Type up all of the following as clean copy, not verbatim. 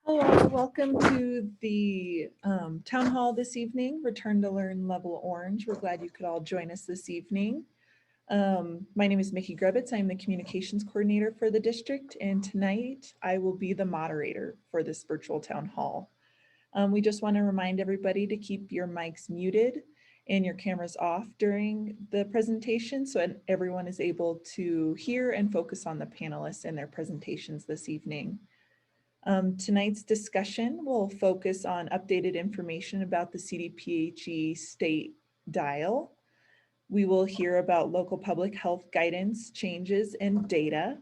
Hello, welcome to the town hall this evening, Return to Learn Level Orange. We're glad you could all join us this evening. My name is Mickey Grebitz. I'm the communications coordinator for the district, and tonight I will be the moderator for this virtual town hall. We just want to remind everybody to keep your mics muted and your cameras off during the presentation so everyone is able to hear and focus on the panelists and their presentations this evening. Tonight's discussion will focus on updated information about the CDPHE state dial. We will hear about local public health guidance changes and data,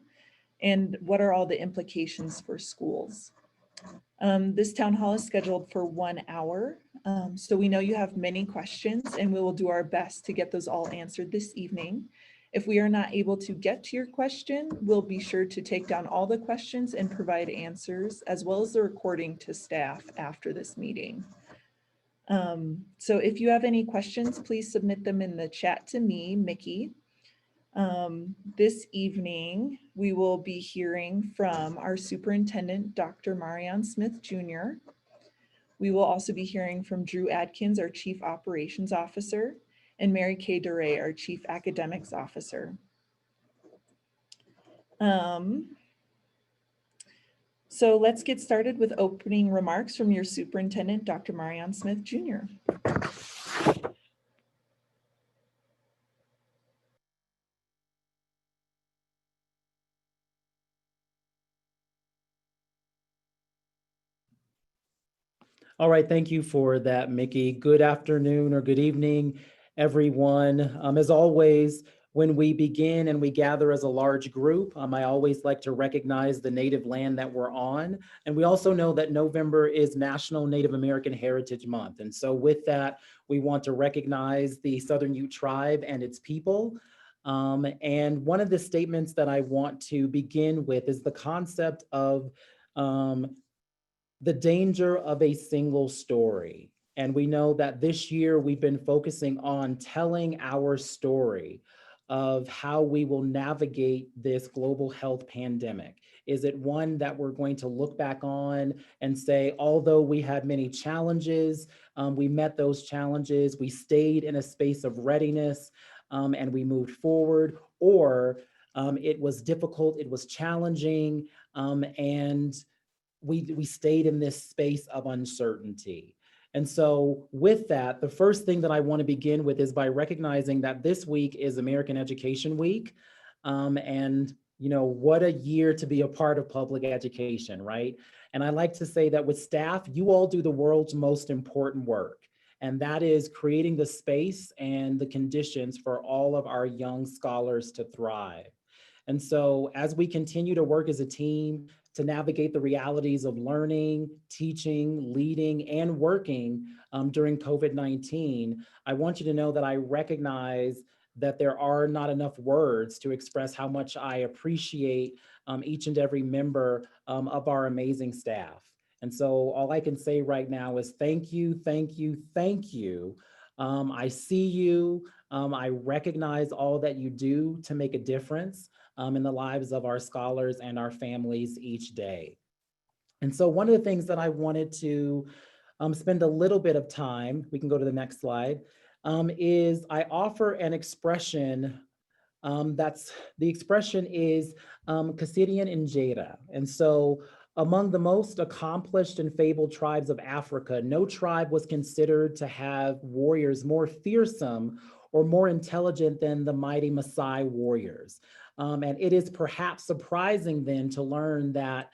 and what are all the implications for schools. This town hall is scheduled for 1 hour, so we know you have many questions, and we will do our best to get those all answered this evening. If we are not able to get to your question, we'll be sure to take down all the questions and provide answers, as well as the recording to staff after this meeting. So if you have any questions, please submit them in the chat to me, Mickey. This evening, we will be hearing from our superintendent, Dr. Marion Smith Jr. We will also be hearing from Drew Adkins, our Chief Operations Officer, and Mary Kay Duray, our Chief Academics Officer. So let's get started with opening remarks from your superintendent, Dr. Marion Smith Jr. All right, thank you for that, Mickey. Good afternoon or good evening, everyone. As always, when we begin and we gather as a large group, I always like to recognize the native land that we're on. And we also know that November is National Native American Heritage Month. And so with that, we want to recognize the Southern Ute Tribe and its people. And one of the statements that I want to begin with is the concept of the danger of a single story. And we know that this year we've been focusing on telling our story of how we will navigate this global health pandemic. Is it one that we're going to look back on and say, although we had many challenges, we met those challenges, we stayed in a space of readiness, and we moved forward, or it was difficult, it was challenging, and we stayed in this space of uncertainty. And so with that, the first thing that I want to begin with is by recognizing that this week is American Education Week. And you know, what a year to be a part of public education, right? And I like to say that with staff, you all do the world's most important work. And that is creating the space and the conditions for all of our young scholars to thrive. And so as we continue to work as a team, to navigate the realities of learning, teaching, leading, and working during COVID-19, I want you to know that I recognize that there are not enough words to express how much I appreciate each and every member of our amazing staff. And so all I can say right now is thank you, thank you, thank you. I see you. I recognize all that you do to make a difference in the lives of our scholars and our families each day. And so one of the things that I wanted to spend a little bit of time, we can go to the next slide, is I offer an expression the expression is Kasidian Njeda. And so among the most accomplished and fabled tribes of Africa, no tribe was considered to have warriors more fearsome or more intelligent than the mighty Maasai warriors. And it is perhaps surprising then to learn that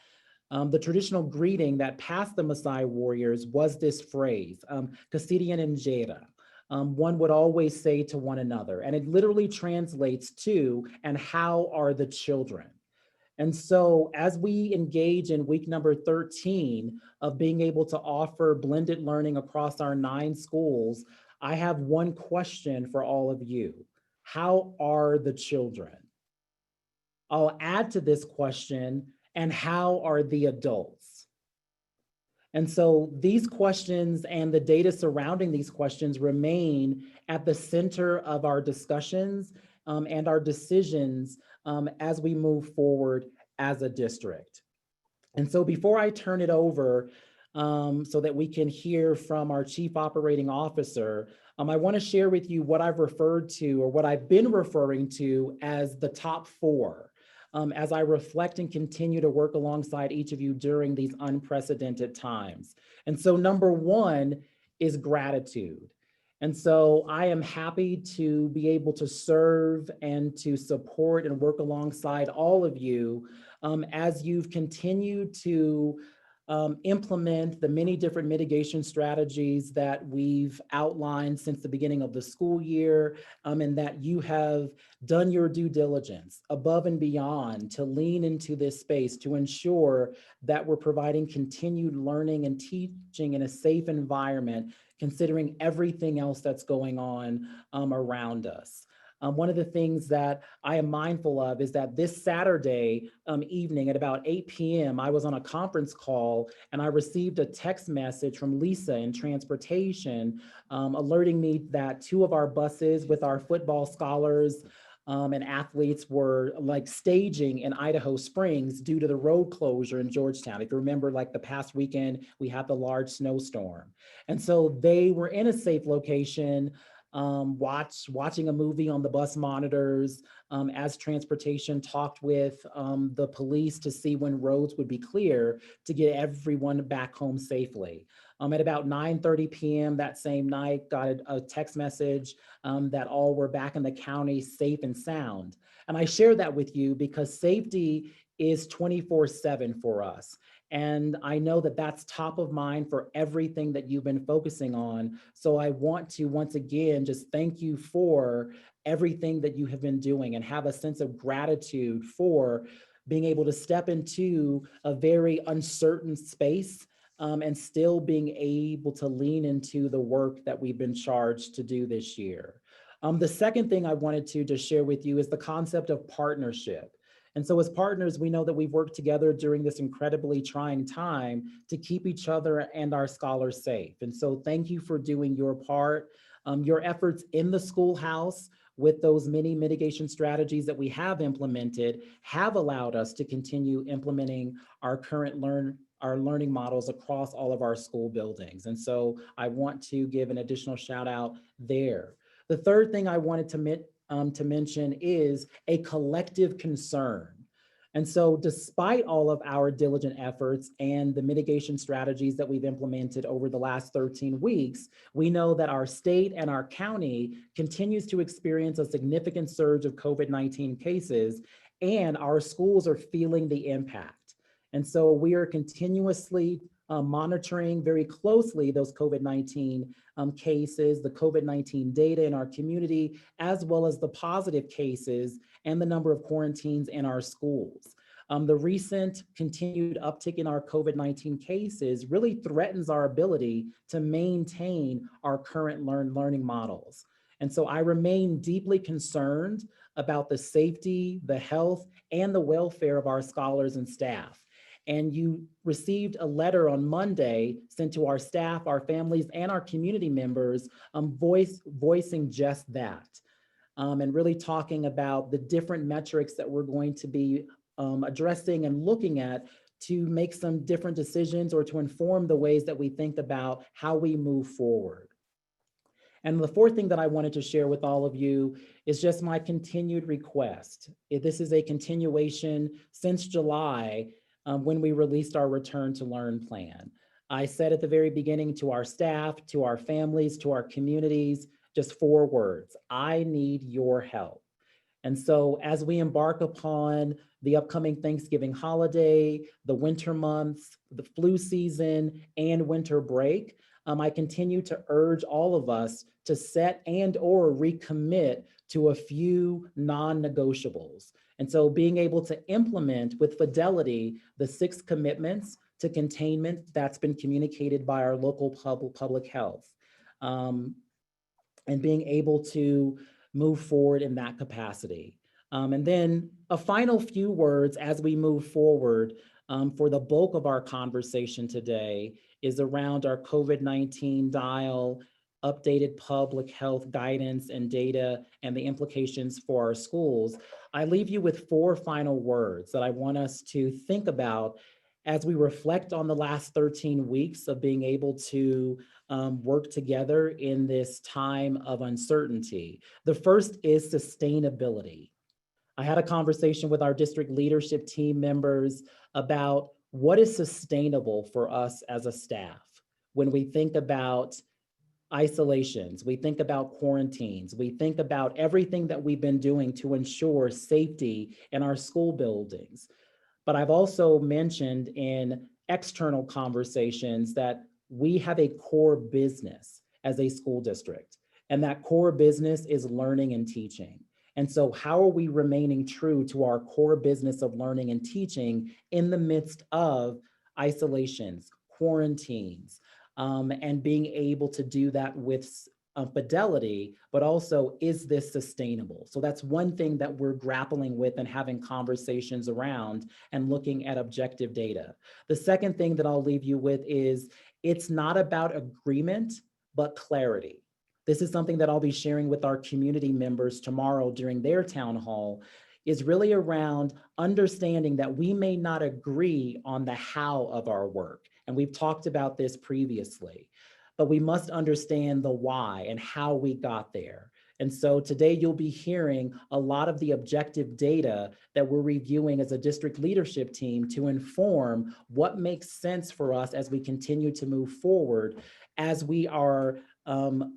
the traditional greeting that passed the Maasai warriors was this phrase, Kasidian Njeda. One would always say to one another, and it literally translates to, and how are the children? And so as we engage in week number 13 of being able to offer blended learning across our 9 schools, I have one question for all of you. How are the children? I'll add to this question, and how are the adults? And so these questions and the data surrounding these questions remain at the center of our discussions and our decisions as we move forward as a district. And so before I turn it over, so that we can hear from our Chief Operating Officer, I want to share with you what I've referred to, or what I've been referring to, as the top four, as I reflect and continue to work alongside each of you during these unprecedented times. And so number one is gratitude. And so I am happy to be able to serve and to support and work alongside all of you as you've continued to implement the many different mitigation strategies that we've outlined since the beginning of the school year, and that you have done your due diligence above and beyond to lean into this space to ensure that we're providing continued learning and teaching in a safe environment, considering everything else that's going on around us. One of the things that I am mindful of is that this Saturday evening at about 8 p.m., I was on a conference call and I received a text message from Lisa in transportation alerting me that two of our buses with our football scholars and athletes were like staging in Idaho Springs due to the road closure in Georgetown. If you remember, like the past weekend, we had the large snowstorm. And so they were in a safe location, watching a movie on the bus monitors as transportation talked with the police to see when roads would be clear to get everyone back home safely. At about 9:30 p.m. that same night, got a text message that all were back in the county safe and sound. And I share that with you because safety is 24/7 for us. And I know that that's top of mind for everything that you've been focusing on. So I want to once again just thank you for everything that you have been doing and have a sense of gratitude for being able to step into a very uncertain space and still being able to lean into the work that we've been charged to do this year. The second thing I wanted to just share with you is the concept of partnership. And so as partners, we know that we've worked together during this incredibly trying time to keep each other and our scholars safe. And so thank you for doing your part. Your efforts in the schoolhouse with those many mitigation strategies that we have implemented have allowed us to continue implementing our our learning models across all of our school buildings. And so I want to give an additional shout out there. The third thing I wanted to mention is a collective concern. And so despite all of our diligent efforts and the mitigation strategies that we've implemented over the last 13 weeks, we know that our state and our county continues to experience a significant surge of COVID-19 cases, and our schools are feeling the impact. And so we are continuously monitoring very closely those COVID-19 cases, the COVID-19 data in our community, as well as the positive cases and the number of quarantines in our schools. The recent continued uptick in our COVID-19 cases really threatens our ability to maintain our current learning models. And so I remain deeply concerned about the safety, the health, and the welfare of our scholars and staff. And you received a letter on Monday sent to our staff, our families, and our community members voicing just that. And really talking about the different metrics that we're going to be addressing and looking at to make some different decisions or to inform the ways that we think about how we move forward. And the fourth thing that I wanted to share with all of you is just my continued request. This is a continuation since July when we released our Return to Learn plan. I said at the very beginning to our staff, to our families, to our communities, just 4 words: I need your help. And so as we embark upon the upcoming Thanksgiving holiday, the winter months, the flu season, and winter break, I continue to urge all of us to set and or recommit to a few non-negotiables. And so being able to implement with fidelity the 6 commitments to containment that's been communicated by our local public health, and being able to move forward in that capacity. And then a final few words as we move forward for the bulk of our conversation today is around our COVID-19 dial, updated public health guidance and data, and the implications for our schools. I leave you with 4 final words that I want us to think about as we reflect on the last 13 weeks of being able to work together in this time of uncertainty. The first is sustainability. I had a conversation with our district leadership team members about what is sustainable for us as a staff when we think about isolations, we think about quarantines, we think about everything that we've been doing to ensure safety in our school buildings. But I've also mentioned in external conversations that we have a core business as a school district, and that core business is learning and teaching. And so how are we remaining true to our core business of learning and teaching in the midst of isolations, quarantines, and being able to do that with fidelity, but also, is this sustainable? So that's one thing that we're grappling with and having conversations around and looking at objective data. The second thing that I'll leave you with is it's not about agreement, but clarity. This is something that I'll be sharing with our community members tomorrow during their town hall, is really around understanding that we may not agree on the how of our work. And we've talked about this previously, but we must understand the why and how we got there. And so today you'll be hearing a lot of the objective data that we're reviewing as a district leadership team to inform what makes sense for us as we continue to move forward, as we are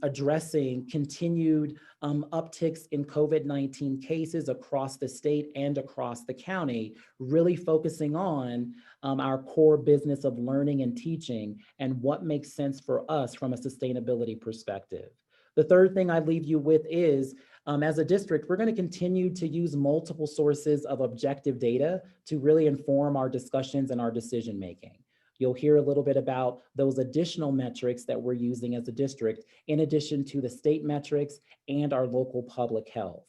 addressing continued upticks in COVID-19 cases across the state and across the county, really focusing on our core business of learning and teaching and what makes sense for us from a sustainability perspective. The third thing I leave you with is, as a district, we're going to continue to use multiple sources of objective data to really inform our discussions and our decision making. You'll hear a little bit about those additional metrics that we're using as a district, in addition to the state metrics and our local public health.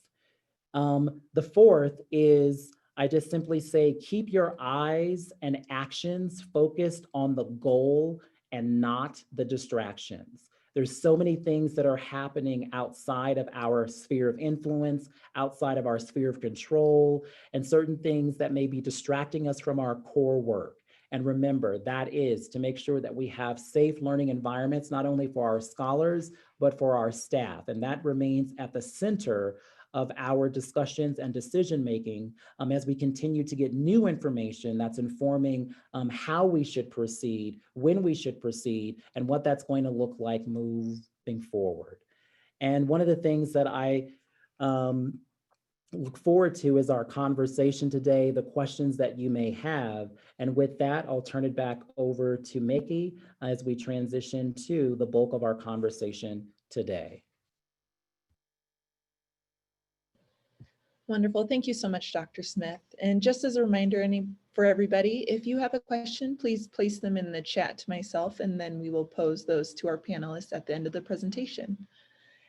The fourth is, I just simply say, keep your eyes and actions focused on the goal and not the distractions. There's so many things that are happening outside of our sphere of influence, outside of our sphere of control, and certain things that may be distracting us from our core work. And remember, that is to make sure that we have safe learning environments, not only for our scholars, but for our staff. And that remains at the center of our discussions and decision-making as we continue to get new information that's informing how we should proceed, when we should proceed, and what that's going to look like moving forward. And one of the things that I look forward to is our conversation today, the questions that you may have. And with that, I'll turn it back over to Mickey as we transition to the bulk of our conversation today. Wonderful. Thank you so much, Dr. Smith. And just as a reminder for everybody, if you have a question, please place them in the chat to myself, and then we will pose those to our panelists at the end of the presentation.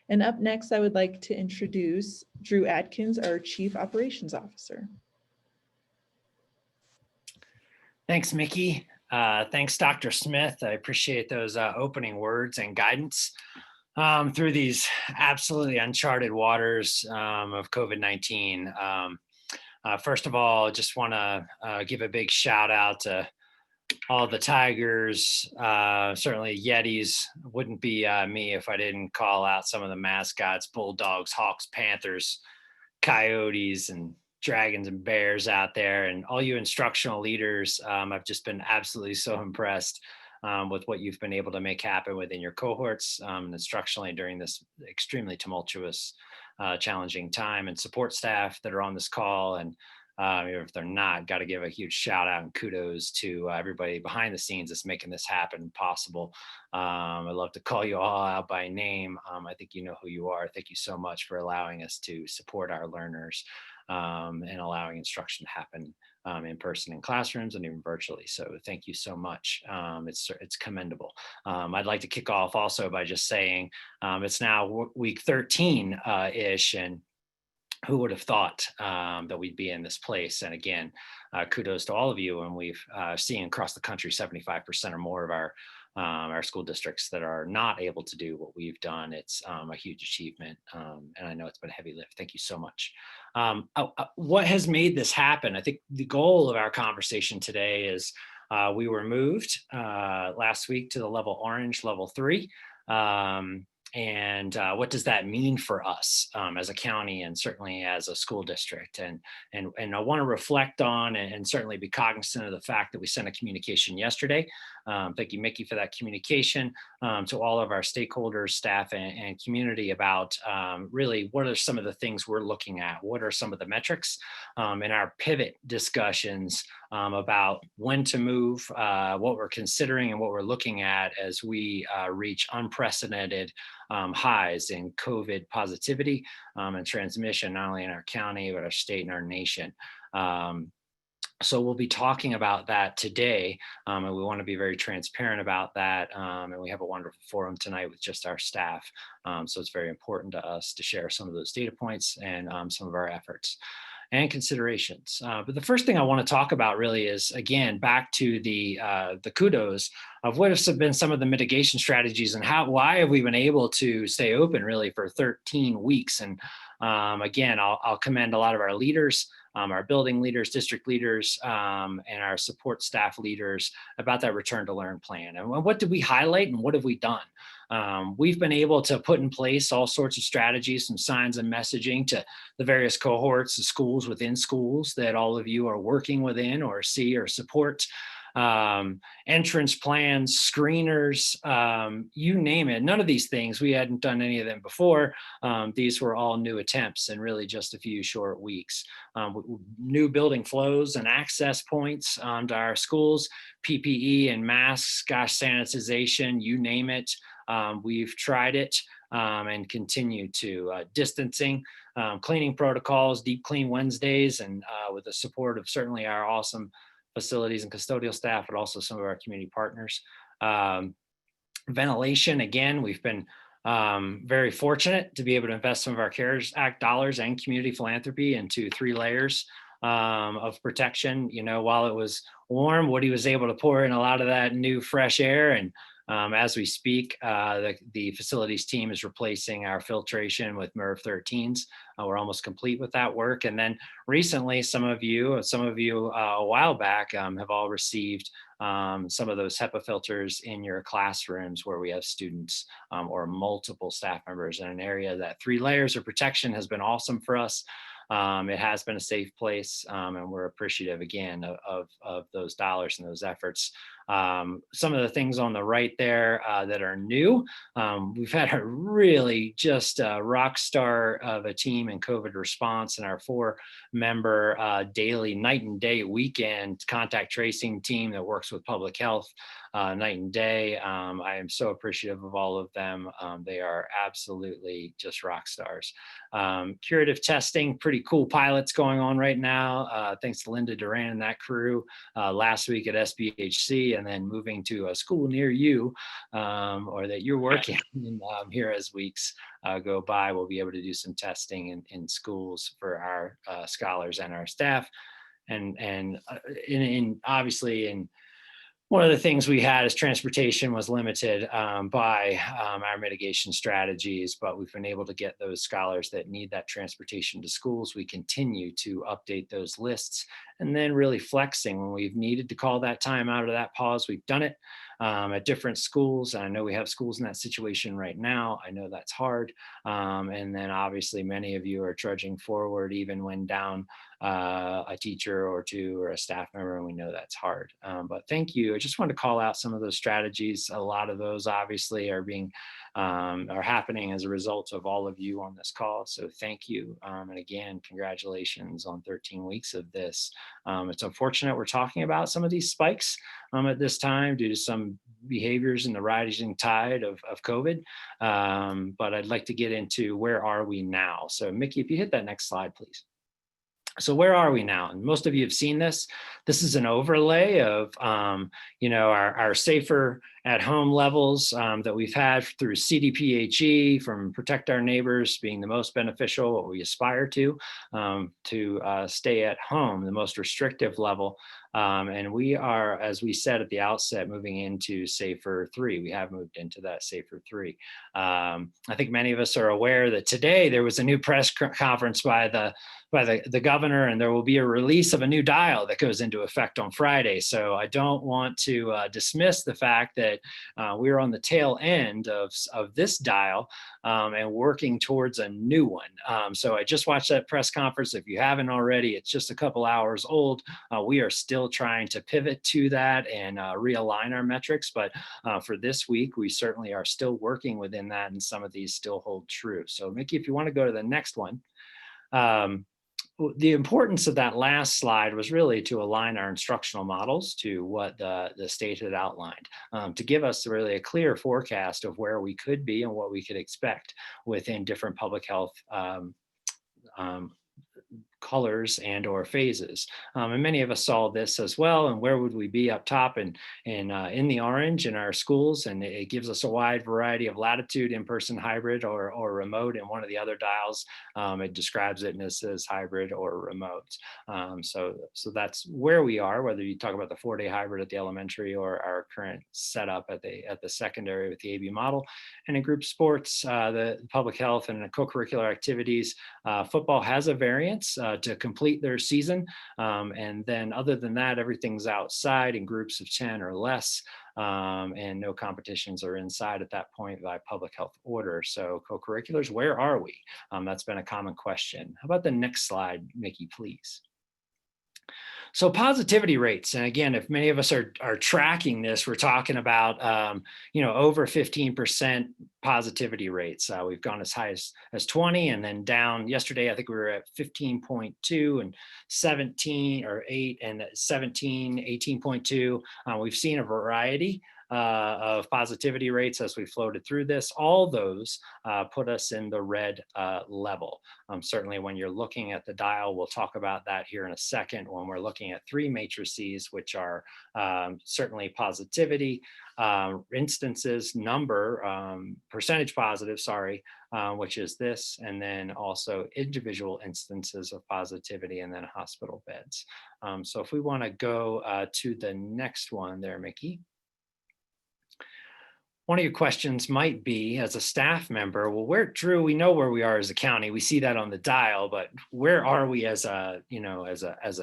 And up next, I would like to introduce Drew Adkins, our Chief Operations Officer. Thanks, Mickey. Thanks, Dr. Smith. I appreciate those opening words and guidance through these absolutely uncharted waters of COVID-19. First of all, just want to give a big shout out to all the Tigers, certainly Yetis. Wouldn't be me if I didn't call out some of the mascots: Bulldogs, Hawks, Panthers, Coyotes, and Dragons and Bears out there. And all you instructional leaders, I've just been absolutely so impressed with what you've been able to make happen within your cohorts instructionally during this extremely tumultuous, challenging time, and support staff that are on this call. And if they're not, got to give a huge shout out and kudos to everybody behind the scenes that's making this happen possible. I'd love to call you all out by name. I think you know who you are. Thank you so much for allowing us to support our learners and allowing instruction to happen in person in classrooms and even virtually. So thank you so much. It's commendable. I'd like to kick off also by just saying it's now week 13-ish, and who would have thought that we'd be in this place? And again, kudos to all of you. And we've seen across the country 75% or more of our school districts that are not able to do what we've done. It's a huge achievement. And I know it's been a heavy lift. Thank you so much. What has made this happen? I think the goal of our conversation today is We were moved last week to the level orange, level 3. And what does that mean for us as a county and certainly as a school district? And I want to reflect on and certainly be cognizant of the fact that we sent a communication yesterday. Thank you, Mickey, for that communication to all of our stakeholders, staff, and community about really what are some of the things we're looking at? What are some of the metrics in our pivot discussions about when to move, what we're considering and what we're looking at as we reach unprecedented highs in COVID positivity and transmission, not only in our county, but our state and our nation. So we'll be talking about that today, and we want to be very transparent about that. And we have a wonderful forum tonight with just our staff. So it's very important to us to share some of those data points and some of our efforts and considerations. But the first thing I want to talk about really is, again, back to the kudos of what have been some of the mitigation strategies and why have we been able to stay open really for 13 weeks. And again, I'll commend a lot of our leaders, our building leaders, district leaders, and our support staff leaders about that return to learn plan. And what did we highlight and what have we done? We've been able to put in place all sorts of strategies, some signs and messaging to the various cohorts of schools within schools that all of you are working within or see or support. Entrance plans, screeners, you name it. None of these things, we hadn't done any of them before. These were all new attempts in really just a few short weeks. New building flows and access points to our schools, PPE and masks, gosh, sanitization, you name it. We've tried it and continue to. Distancing, cleaning protocols, deep clean Wednesdays, and with the support of certainly our awesome facilities and custodial staff, but also some of our community partners. Ventilation, again, we've been very fortunate to be able to invest some of our CARES Act dollars and community philanthropy into 3 layers of protection. You know, while it was warm, Woody was able to pour in a lot of that new fresh air. And as we speak, the facilities team is replacing our filtration with MERV 13s. We're almost complete with that work. And then recently, some of you a while back have all received some of those HEPA filters in your classrooms where we have students or multiple staff members in an area. That 3 layers of protection has been awesome for us. It has been a safe place, and we're appreciative again of those dollars and those efforts. Some of the things on the right there that are new, we've had a really just rock star of a team in COVID response, and our 4-member daily night and day weekend contact tracing team that works with public health night and day. I am so appreciative of all of them. They are absolutely just rock stars. Curative testing, pretty cool pilots going on right now. Thanks to Linda Duran and that crew last week at SBHC, and then moving to a school near you or that you're working in, here as weeks go by. We'll be able to do some testing in schools for our scholars and our staff. And obviously in one of the things we had is transportation was limited by our mitigation strategies, but we've been able to get those scholars that need that transportation to schools. We continue to update those lists and then really flexing when we've needed to call that time out of that pause. We've done it at different schools. And I know we have schools in that situation right now. I know that's hard. And then obviously many of you are trudging forward even when down a teacher or 2 or a staff member, and we know that's hard. But thank you. I just wanted to call out some of those strategies. A lot of those obviously are happening as a result of all of you on this call. So thank you. And again, congratulations on 13 weeks of this. It's unfortunate we're talking about some of these spikes at this time due to some behaviors in the rising tide of COVID. But I'd like to get into where are we now? So Mickey, if you hit that next slide, please. So where are we now? And most of you have seen this. This is an overlay of, our safer at home levels that we've had through CDPHE, from Protect Our Neighbors being the most beneficial, what we aspire to stay at home, the most restrictive level. And we are, as we said at the outset, moving into Safer 3. We have moved into that Safer 3. I think many of us are aware that today there was a new press conference by the governor, and there will be a release of a new dial that goes into effect on Friday. So I don't want to dismiss the fact that we're on the tail end of this dial and working towards a new one. So I just watched that press conference. If you haven't already, it's just a couple hours old. We are still trying to pivot to that and realign our metrics. But for this week, we certainly are still working within that, and some of these still hold true. So Mickey, if you want to go to the next one. The importance of that last slide was really to align our instructional models to what the state had outlined, to give us really a clear forecast of where we could be and what we could expect within different public health colors and or phases. And many of us saw this as well. And where would we be up top and in the orange in our schools? And it gives us a wide variety of latitude, in-person, hybrid, or remote. And one of the other dials, it describes it and it says hybrid or remote. So that's where we are, whether you talk about the 4-day hybrid at the elementary or our current setup at the secondary with the AB model. And in group sports, the public health and the co-curricular activities, football has a variance to complete their season. And then other than that, everything's outside in groups of 10 or less. And no competitions are inside at that point by public health order. So co-curriculars, where are we? That's been a common question. How about the next slide, Mickey, please? So positivity rates, and again, if many of us are tracking this, we're talking about over 15% positivity rates. We've gone as high as 20, and then down yesterday. I think we were at 15.2 and 17 or 8 and 17, 18.2. We've seen a variety of positivity rates as we floated through this. All those put us in the red level. Certainly when you're looking at the dial, we'll talk about that here in a second, when we're looking at 3 matrices, which are certainly positivity, instances, number, percentage positive, which is this, and then also individual instances of positivity, and then hospital beds. So if we want to go to the next one there, Mickey. One of your questions might be, as a staff member, well, Drew, we know where we are as a county. We see that on the dial, but where are we as a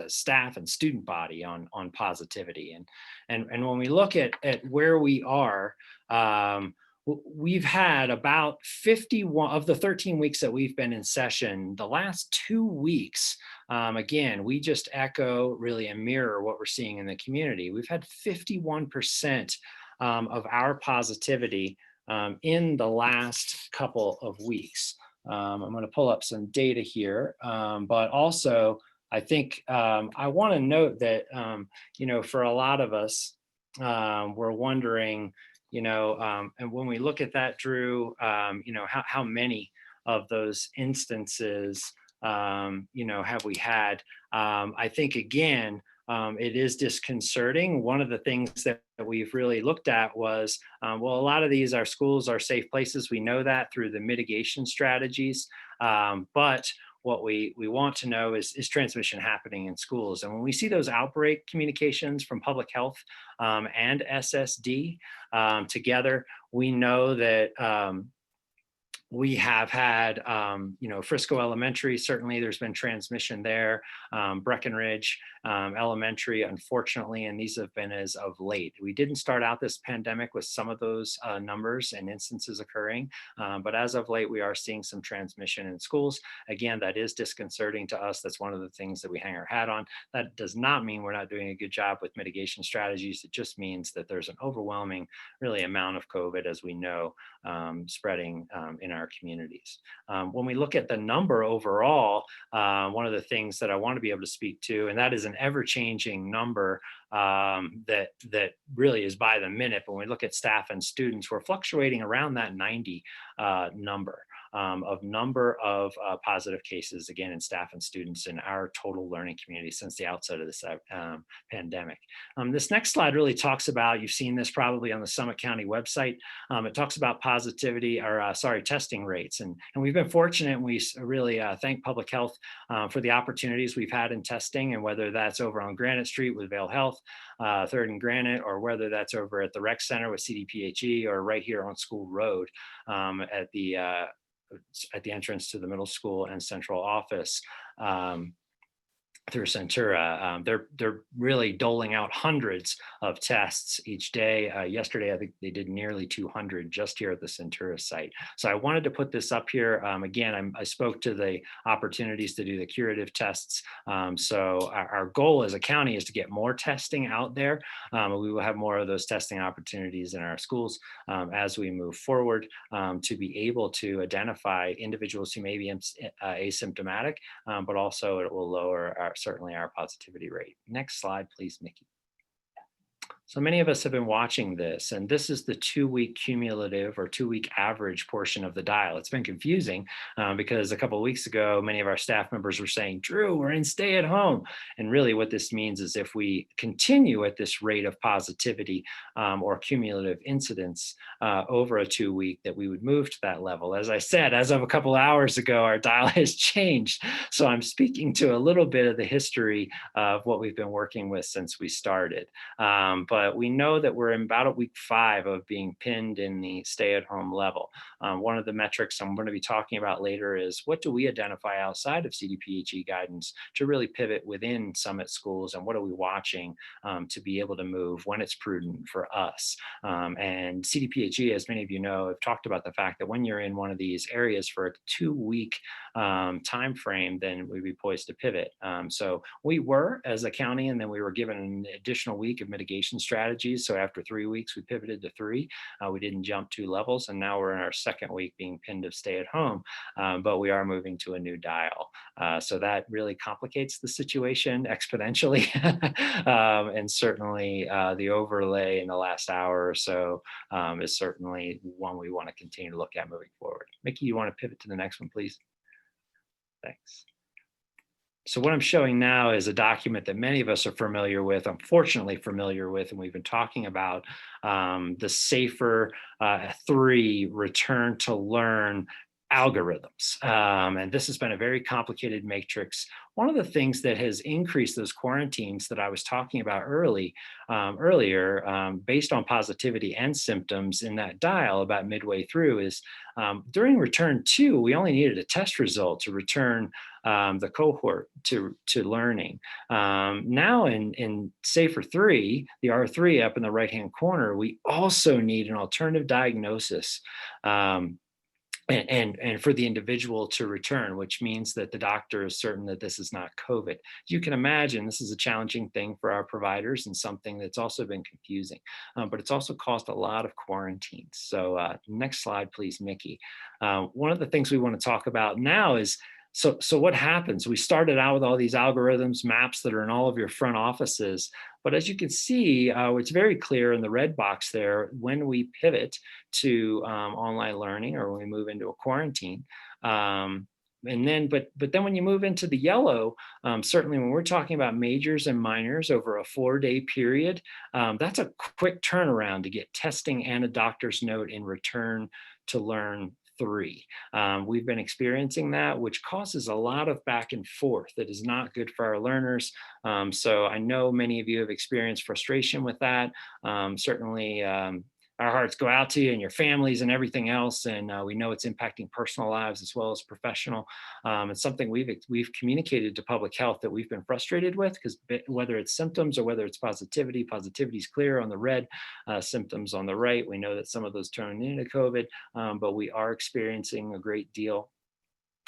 staff and student body on positivity? And when we look at where we are, we've had about 51 of the 13 weeks that we've been in session. The last 2 weeks, again, we just echo really and mirror what we're seeing in the community. We've had 51% of our positivity in the last couple of weeks. I'm going to pull up some data here, but also I think I want to note that, for a lot of us, we're wondering, and when we look at that, Drew, how many of those instances, have we had? I think, again, it is disconcerting. One of the things that we've really looked at was, a lot of these, our schools are safe places. We know that through the mitigation strategies. But what we want to know is transmission happening in schools? And when we see those outbreak communications from public health and SSD together, we know that we have had, Frisco Elementary, certainly there's been transmission there, Breckenridge Elementary, unfortunately, and these have been as of late. We didn't start out this pandemic with some of those numbers and instances occurring, but as of late, we are seeing some transmission in schools. Again, that is disconcerting to us. That's one of the things that we hang our hat on. That does not mean we're not doing a good job with mitigation strategies. It just means that there's an overwhelming, really, amount of COVID, as we know, spreading in our communities. When we look at the number overall, one of the things that I want to be able to speak to, and that is an ever-changing number that really is by the minute. When we look at staff and students, we're fluctuating around that 90 number. of number of positive cases, again, in staff and students in our total learning community since the outset of this pandemic. This next slide really talks about, you've seen this probably on the Summit County website. It talks about positivity, or testing rates. And we've been fortunate, and we really thank Public Health for the opportunities we've had in testing, and whether that's over on Granite Street with Vail Health, 3rd and Granite, or whether that's over at the Rec Center with CDPHE, or right here on School Road at the entrance to the middle school and central office. Through Centura. They're really doling out hundreds of tests each day. Yesterday, I think they did nearly 200 just here at the Centura site. So I wanted to put this up here. Again, I spoke to the opportunities to do the curative tests. So our goal as a county is to get more testing out there. We will have more of those testing opportunities in our schools as we move forward, to be able to identify individuals who may be asymptomatic, but also it will lower certainly our positivity rate. Next slide, please, Nikki. So many of us have been watching this, and this is the 2-week cumulative or 2-week average portion of the dial. It's been confusing because a couple of weeks ago, many of our staff members were saying, Drew, we're in stay at home. And really what this means is if we continue at this rate of positivity or cumulative incidence over a 2-week, that we would move to that level. As I said, as of a couple of hours ago, our dial has changed. So I'm speaking to a little bit of the history of what we've been working with since we started. But we know that we're in about week 5 of being pinned in the stay-at-home level. One of the metrics I'm going to be talking about later is what do we identify outside of CDPHE guidance to really pivot within Summit schools, and what are we watching to be able to move when it's prudent for us. And CDPHE, as many of you know, have talked about the fact that when you're in one of these areas for a 2-week time frame, then we'd be poised to pivot. So we were as a county, and then we were given an additional week of mitigation strategies. So after 3 weeks, we pivoted to 3. We didn't jump 2 levels, and now we're in our 2nd week being pinned to stay at home, but we are moving to a new dial. So that really complicates the situation exponentially. And certainly the overlay in the last hour or so is certainly one we want to continue to look at moving forward. Mickey, you want to pivot to the next one, please? Thanks. So what I'm showing now is a document that many of us are familiar with, unfortunately familiar with, and we've been talking about the SAFER 3 return to learn algorithms. And this has been a very complicated matrix. One of the things that has increased those quarantines that I was talking about earlier, based on positivity and symptoms in that dial about midway through, is during return 2, we only needed a test result to return the cohort to learning. Now in SAFER 3, the R3 up in the right-hand corner, we also need an alternative diagnosis and for the individual to return, which means that the doctor is certain that this is not COVID. You can imagine this is a challenging thing for our providers and something that's also been confusing, but it's also caused a lot of quarantines. So next slide, please, Mickey. One of the things we want to talk about now is, so what happens? We started out with all these algorithms, maps that are in all of your front offices. But as you can see, it's very clear in the red box there, when we pivot to online learning or when we move into a quarantine. And then, but then when you move into the yellow, certainly when we're talking about majors and minors over a 4-day period, that's a quick turnaround to get testing and a doctor's note in return to learn 3. We've been experiencing that, which causes a lot of back and forth that is not good for our learners. So I know many of you have experienced frustration with that. Certainly, our hearts go out to you and your families and everything else. And we know it's impacting personal lives as well as professional. It's something we've communicated to Public Health that we've been frustrated with, because whether it's symptoms or whether it's positivity is clear on the red, symptoms on the right. We know that some of those turn into COVID, but we are experiencing a great deal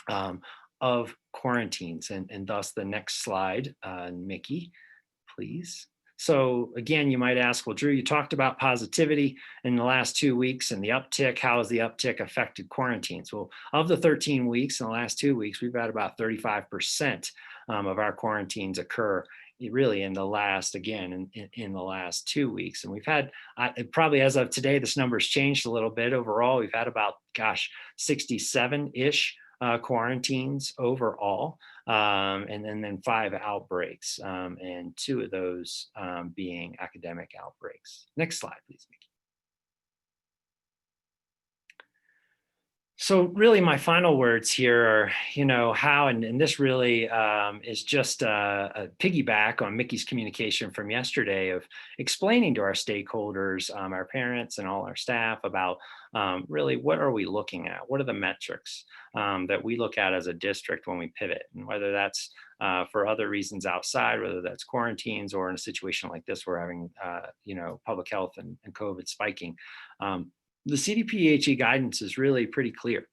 of quarantines, and thus the next slide, Mickey, please. So again, you might ask, well, Drew, you talked about positivity in the last 2 weeks and the uptick. How has the uptick affected quarantines? Well, of the 13 weeks in the last 2 weeks, we've had about 35% of our quarantines occur really in the last, again, in the last 2 weeks. And we've had, probably as of today, this number's changed a little bit. Overall, we've had about, 67-ish quarantines overall, and then 5 outbreaks, and 2 of those being academic outbreaks. Next slide, please, Mickey. So really my final words here are, how, and this really is just a piggyback on Mickey's communication from yesterday of explaining to our stakeholders, our parents and all our staff about really what are we looking at? What are the metrics that we look at as a district when we pivot, and whether that's for other reasons outside, whether that's quarantines or in a situation like this, we're having, public health and COVID spiking. The CDPHE guidance is really pretty clear.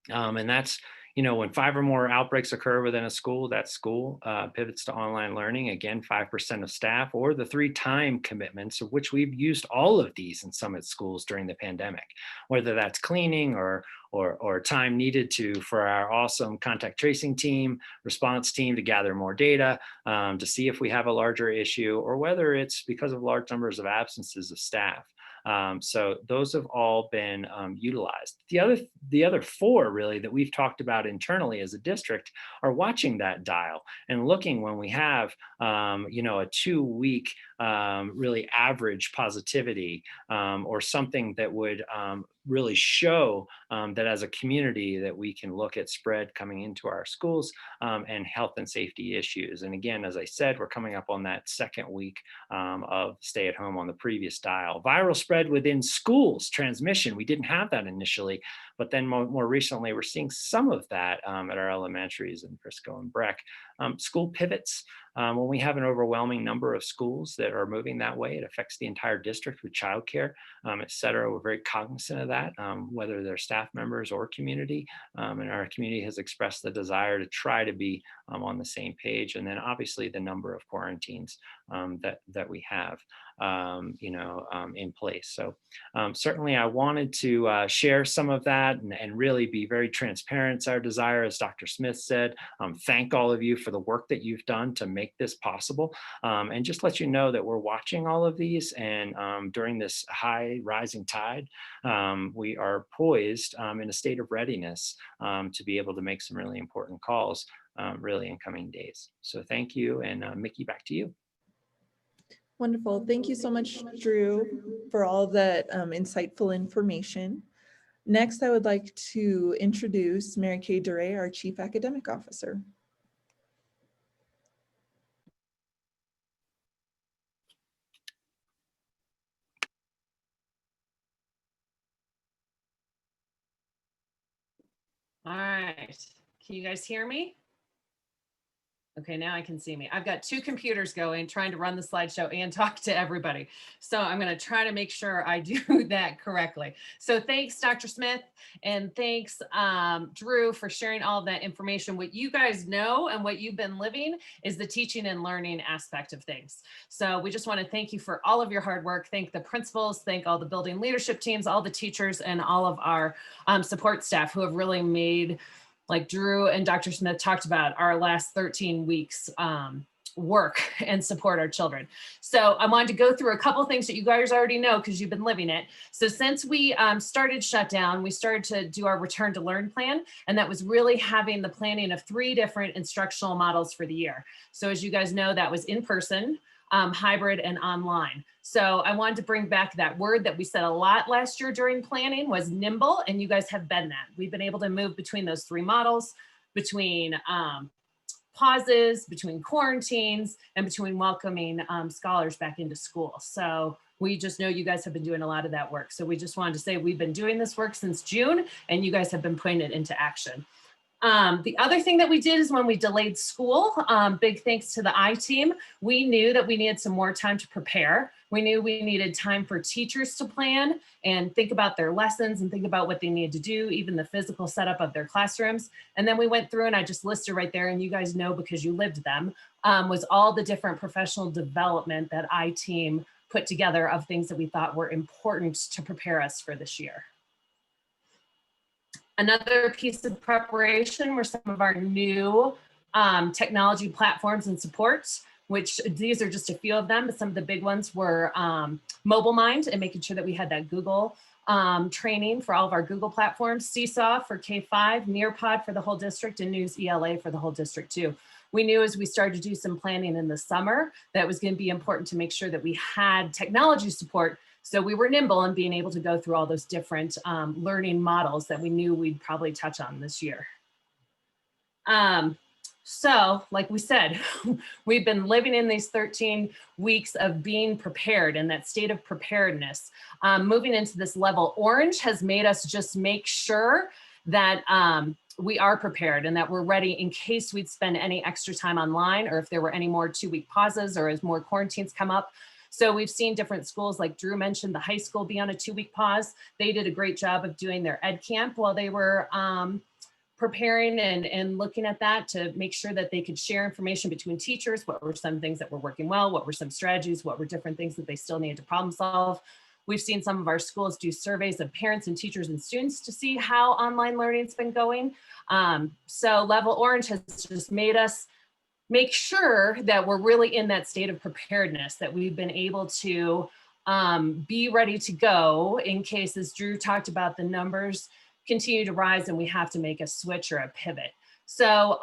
And that's, when 5 or more outbreaks occur within a school, that school pivots to online learning. Again, 5% of staff, or the 3-time commitments, of which we've used all of these in Summit schools during the pandemic, whether that's cleaning or time needed for our awesome contact tracing team, response team to gather more data, to see if we have a larger issue, or whether it's because of large numbers of absences of staff. So those have all been utilized. The other 4 really that we've talked about internally as a district are watching that dial and looking when we have, a 2-week really average positivity, or something that would really show that as a community that we can look at spread coming into our schools, and health and safety issues. And again, as I said, we're coming up on that 2nd week of stay at home on the previous dial. Viral spread within schools, transmission, we didn't have that initially, but then more recently, we're seeing some of that at our elementaries in Frisco and Breck. School pivots, when we have an overwhelming number of schools that are moving that way, it affects the entire district with childcare, et cetera. We're very cognizant of that, whether they're staff members or community. And our community has expressed the desire to try to be on the same page. And then obviously the number of quarantines that we have, in place. So certainly I wanted to share some of that and really be very transparent. It's our desire, as Dr. Smith said, thank all of you for the work that you've done to make this possible, and just let you know that we're watching all of these, and during this high rising tide, we are poised in a state of readiness to be able to make some really important calls really in coming days. So thank you, and Mickey, back to you. Wonderful. Thank you so much, Drew, for all that insightful information. Next, I would like to introduce Mary Kay Duray, our Chief Academic Officer. All right, can you guys hear me? Okay, now I can see me. I've got 2 computers going, trying to run the slideshow and talk to everybody. So I'm going to try to make sure I do that correctly. So thanks, Dr. Smith, and thanks, Drew, for sharing all of that information. What you guys know and what you've been living is the teaching and learning aspect of things. So we just want to thank you for all of your hard work. Thank the principals, thank all the building leadership teams, all the teachers, and all of our support staff who have really made, like Drew and Dr. Smith talked about, our last 13 weeks work and support our children. So I wanted to go through a couple things that you guys already know because you've been living it. So since we started shutdown, we started to do our return to learn plan, and that was really having the planning of 3 different instructional models for the year. So as you guys know, that was in person, hybrid, and online. So I wanted to bring back that word that we said a lot last year during planning was nimble, and you guys have been that. We've been able to move between those 3 models, between pauses, between quarantines, and between welcoming scholars back into school. So we just know you guys have been doing a lot of that work. So we just wanted to say we've been doing this work since June, and you guys have been putting it into action. The other thing that we did is when we delayed school, big thanks to the I team, we knew that we needed some more time to prepare. We knew we needed time for teachers to plan and think about their lessons and think about what they need to do, even the physical setup of their classrooms. And then we went through, and I just listed right there, and you guys know because you lived them, was all the different professional development that I team put together of things that we thought were important to prepare us for this year. Another piece of preparation were some of our new technology platforms and supports. which these are just a few of them, but some of the big ones were Mobile Mind and making sure that we had that Google training for all of our Google platforms, Seesaw for K-5, Nearpod for the whole district, and News ELA for the whole district too. We knew as we started to do some planning in the summer that it was going to be important to make sure that we had technology support, so we were nimble in being able to go through all those different learning models that we knew we'd probably touch on this year. So like we said, we've been living in these 13 weeks of being prepared and that state of preparedness. Moving into this level orange has made us just make sure that we are prepared and that we're ready in case we'd spend any extra time online, or if there were any more 2-week pauses, or as more quarantines come up. So we've seen different schools, like Drew mentioned, the high school be on a 2-week pause. They did a great job of doing their ed camp while they were preparing and looking at that to make sure that they could share information between teachers. What were some things that were working well? What were some strategies? What were different things that they still needed to problem solve? We've seen some of our schools do surveys of parents and teachers and students to see how online learning's been going. So Level Orange has just made us make sure that we're really in that state of preparedness, that we've been able to be ready to go in case, as Drew talked about, the numbers continue to rise and we have to make a switch or a pivot. So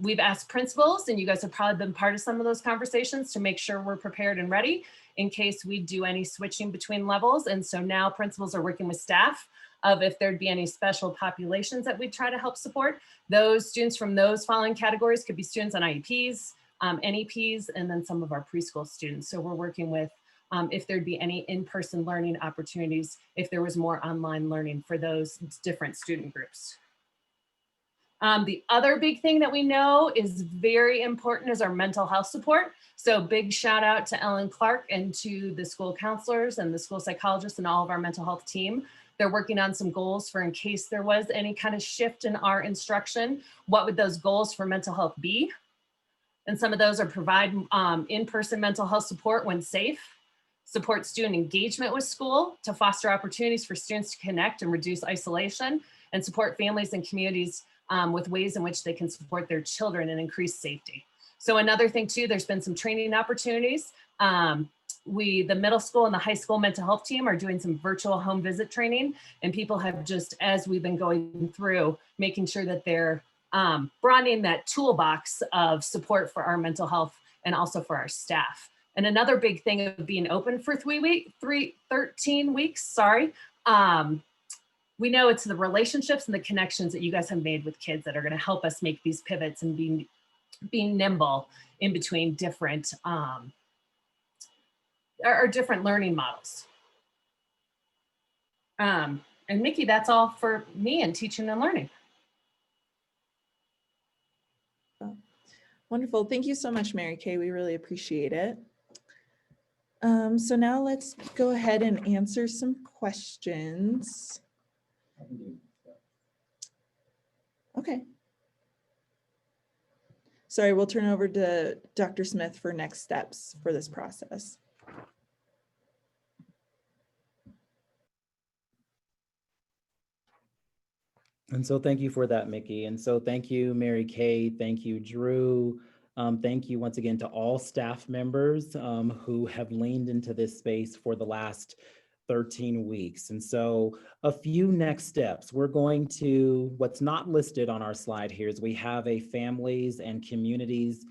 we've asked principals, and you guys have probably been part of some of those conversations, to make sure we're prepared and ready in case we do any switching between levels. And so now principals are working with staff of if there'd be any special populations that we'd try to help support. Those students from those following categories could be students on IEPs, NEPs, and then some of our preschool students. So we're working with if there'd be any in-person learning opportunities, if there was more online learning for those different student groups. The other big thing that we know is very important is our mental health support. So big shout out to Ellen Clark and to the school counselors and the school psychologists and all of our mental health team. They're working on some goals for in case there was any kind of shift in our instruction. What would those goals for mental health be? And some of those are provide in-person mental health support when safe, support student engagement with school to foster opportunities for students to connect and reduce isolation, and support families and communities with ways in which they can support their children and increase safety. So another thing too, there's been some training opportunities. The middle school and the high school mental health team are doing some virtual home visit training, and people have just, as we've been going through, making sure that they're broadening that toolbox of support for our mental health and also for our staff. And another big thing of being open for 13 weeks, we know it's the relationships and the connections that you guys have made with kids that are going to help us make these pivots and being nimble in between different different learning models. And Mickey, that's all for me in teaching and learning. Wonderful. Thank you so much, Mary Kay. We really appreciate it. So now let's go ahead and answer some questions. Okay. Sorry, we'll turn over to Dr. Smith for next steps for this process. And so thank you for that, Mickey. And so thank you, Mary Kay. Thank you, Drew. Thank you once again to all staff members who have leaned into this space for the last 13 weeks. And so a few next steps. We're going to, what's not listed on our slide here is we have a families and communities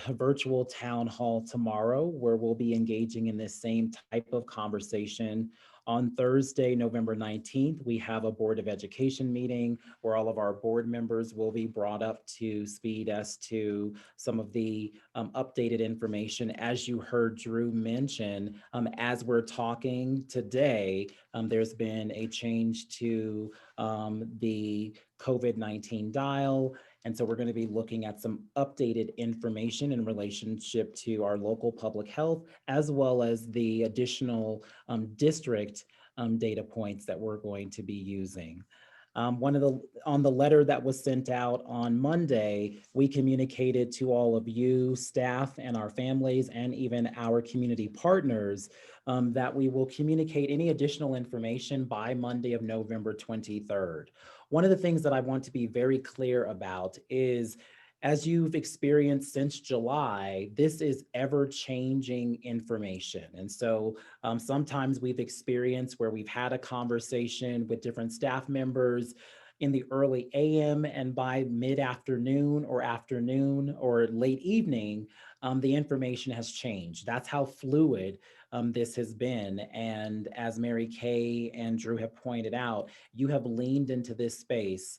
virtual town hall tomorrow, where we'll be engaging in this same type of conversation. On Thursday, November 19th, we have a Board of Education meeting where all of our board members will be brought up to speed as to some of the updated information. As you heard Drew mention, as we're talking today, there's been a change to the COVID-19 dial. And so we're going to be looking at some updated information in relationship to our local public health, as well as the additional district data points that we're going to be using. On the letter that was sent out on Monday, we communicated to all of you, staff and our families, and even our community partners that we will communicate any additional information by Monday of November 23rd. One of the things that I want to be very clear about is as you've experienced since July, this is ever-changing information. And so sometimes we've experienced where we've had a conversation with different staff members in the early AM, and by mid-afternoon or late evening, the information has changed. That's how fluid this has been. And as Mary Kay and Drew have pointed out, you have leaned into this space.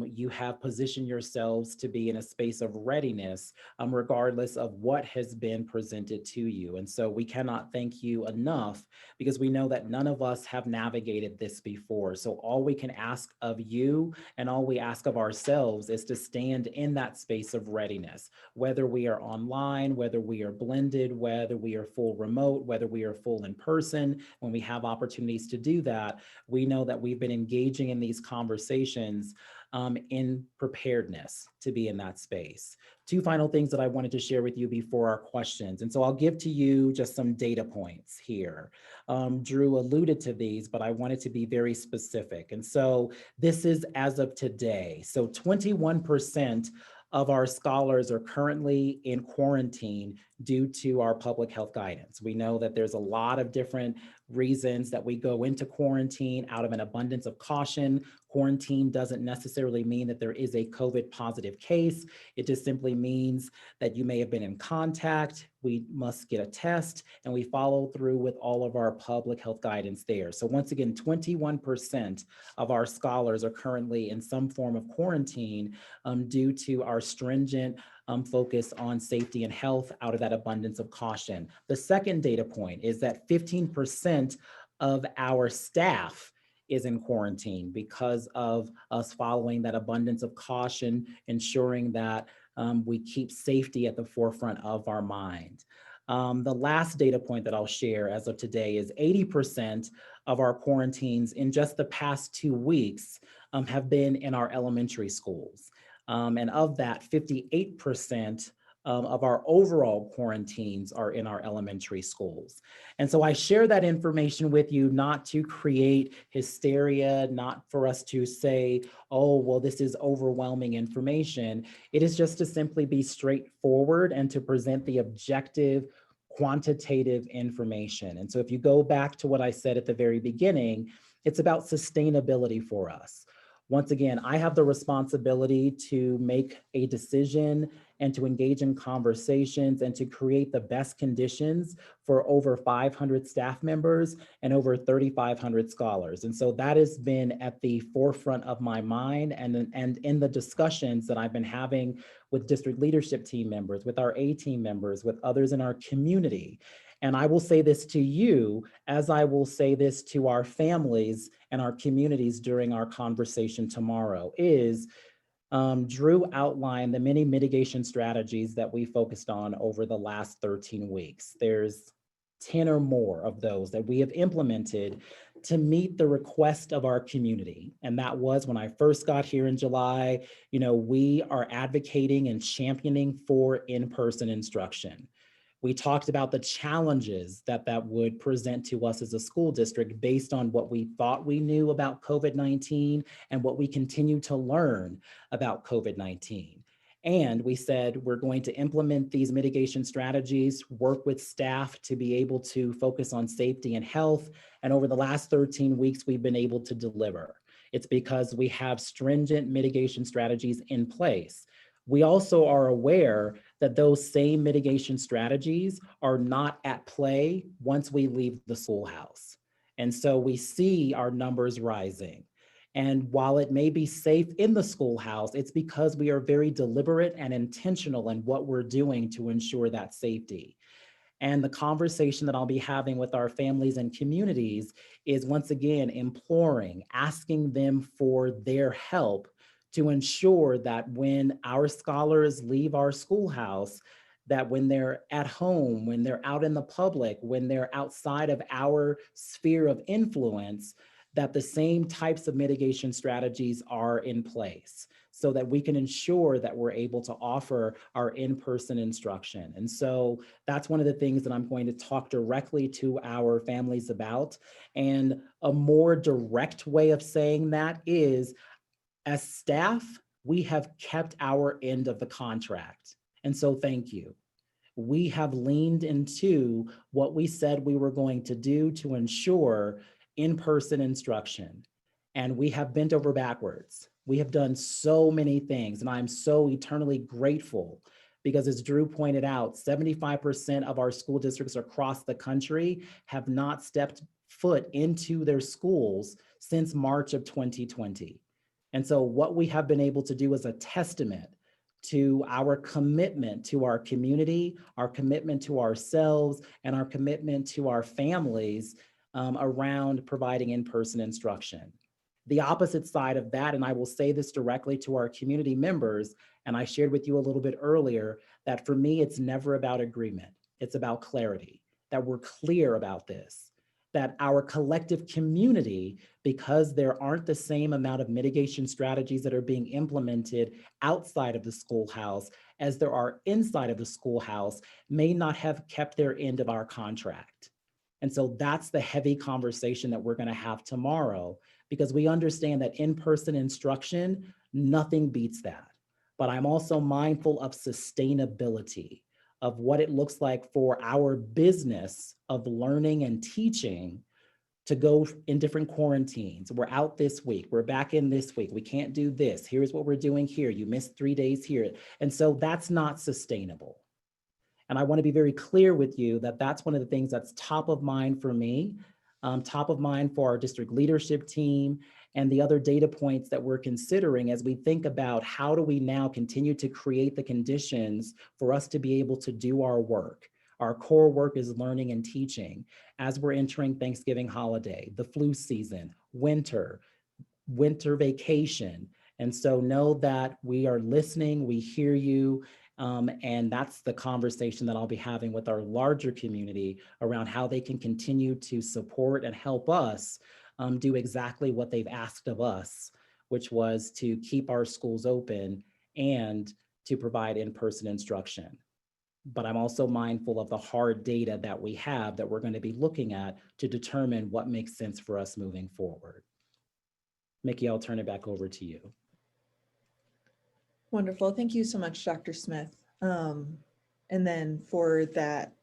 You have positioned yourselves to be in a space of readiness, regardless of what has been presented to you. And so we cannot thank you enough, because we know that none of us have navigated this before. So all we can ask of you and all we ask of ourselves is to stand in that space of readiness, whether we are online, whether we are blended, whether we are full remote, whether we are full in person. When we have opportunities to do that, we know that we've been engaging in these conversations in preparedness to be in that space. Two final things that I wanted to share with you before our questions. And so I'll give to you just some data points here. Drew alluded to these, but I wanted to be very specific. And so this is as of today. So 21% of our scholars are currently in quarantine due to our public health guidance. We know that there's a lot of different reasons that we go into quarantine out of an abundance of caution. Quarantine doesn't necessarily mean that there is a COVID positive case. It just simply means that you may have been in contact. We must get a test, and we follow through with all of our public health guidance there. So once again, 21% of our scholars are currently in some form of quarantine due to our stringent focus on safety and health out of that abundance of caution. The second data point is that 15% of our staff is in quarantine because of us following that abundance of caution, ensuring that we keep safety at the forefront of our mind. The last data point that I'll share as of today is 80% of our quarantines in just the past 2 weeks have been in our elementary schools. And of that, 58% of our overall quarantines are in our elementary schools. And so I share that information with you not to create hysteria, not for us to say, oh, well, this is overwhelming information. It is just to simply be straightforward and to present the objective, quantitative information. And so if you go back to what I said at the very beginning, it's about sustainability for us. Once again, I have the responsibility to make a decision and to engage in conversations and to create the best conditions for over 500 staff members and over 3,500 scholars. And so that has been at the forefront of my mind and in the discussions that I've been having with district leadership team members, with our A team members, with others in our community. And I will say this to you, as I will say this to our families and our communities during our conversation tomorrow, is Drew outlined the many mitigation strategies that we focused on over the last 13 weeks. There's 10 or more of those that we have implemented to meet the request of our community. And that was when I first got here in July, we are advocating and championing for in-person instruction. We talked about the challenges that would present to us as a school district based on what we thought we knew about COVID-19 and what we continue to learn about COVID-19. And we said we're going to implement these mitigation strategies, work with staff to be able to focus on safety and health. And over the last 13 weeks, we've been able to deliver. It's because we have stringent mitigation strategies in place. We also are aware that those same mitigation strategies are not at play once we leave the schoolhouse. And so we see our numbers rising. And while it may be safe in the schoolhouse, it's because we are very deliberate and intentional in what we're doing to ensure that safety. And the conversation that I'll be having with our families and communities is once again imploring, asking them for their help to ensure that when our scholars leave our schoolhouse, that when they're at home, when they're out in the public, when they're outside of our sphere of influence, that the same types of mitigation strategies are in place so that we can ensure that we're able to offer our in-person instruction. And so that's one of the things that I'm going to talk directly to our families about. And a more direct way of saying that is, as staff, we have kept our end of the contract. And so thank you. We have leaned into what we said we were going to do to ensure in-person instruction. And we have bent over backwards. We have done so many things, and I'm so eternally grateful because, as Drew pointed out, 75% of our school districts across the country have not stepped foot into their schools since March of 2020. And so what we have been able to do is a testament to our commitment to our community, our commitment to ourselves, and our commitment to our families around providing in-person instruction. The opposite side of that, and I will say this directly to our community members, and I shared with you a little bit earlier, that for me, it's never about agreement. It's about clarity, that we're clear about this, that our collective community, because there aren't the same amount of mitigation strategies that are being implemented outside of the schoolhouse as there are inside of the schoolhouse, may not have kept their end of our contract. And so that's the heavy conversation that we're going to have tomorrow, because we understand that in-person instruction, nothing beats that. But I'm also mindful of sustainability, of what it looks like for our business of learning and teaching to go in different quarantines. We're out this week, we're back in this week, we can't do this, here's what we're doing here, you missed 3 days here. And so that's not sustainable. And I want to be very clear with you that that's one of the things that's top of mind for me, top of mind for our district leadership team, and the other data points that we're considering as we think about how do we now continue to create the conditions for us to be able to do our work. Our core work is learning and teaching as we're entering Thanksgiving holiday, the flu season, winter vacation. And so know that we are listening, we hear you, and that's the conversation that I'll be having with our larger community around how they can continue to support and help us do exactly what they've asked of us, which was to keep our schools open and to provide in-person instruction. But I'm also mindful of the hard data that we have that we're going to be looking at to determine what makes sense for us moving forward. Mickey, I'll turn it back over to you. Wonderful. Thank you so much, Dr. Smith. And then for that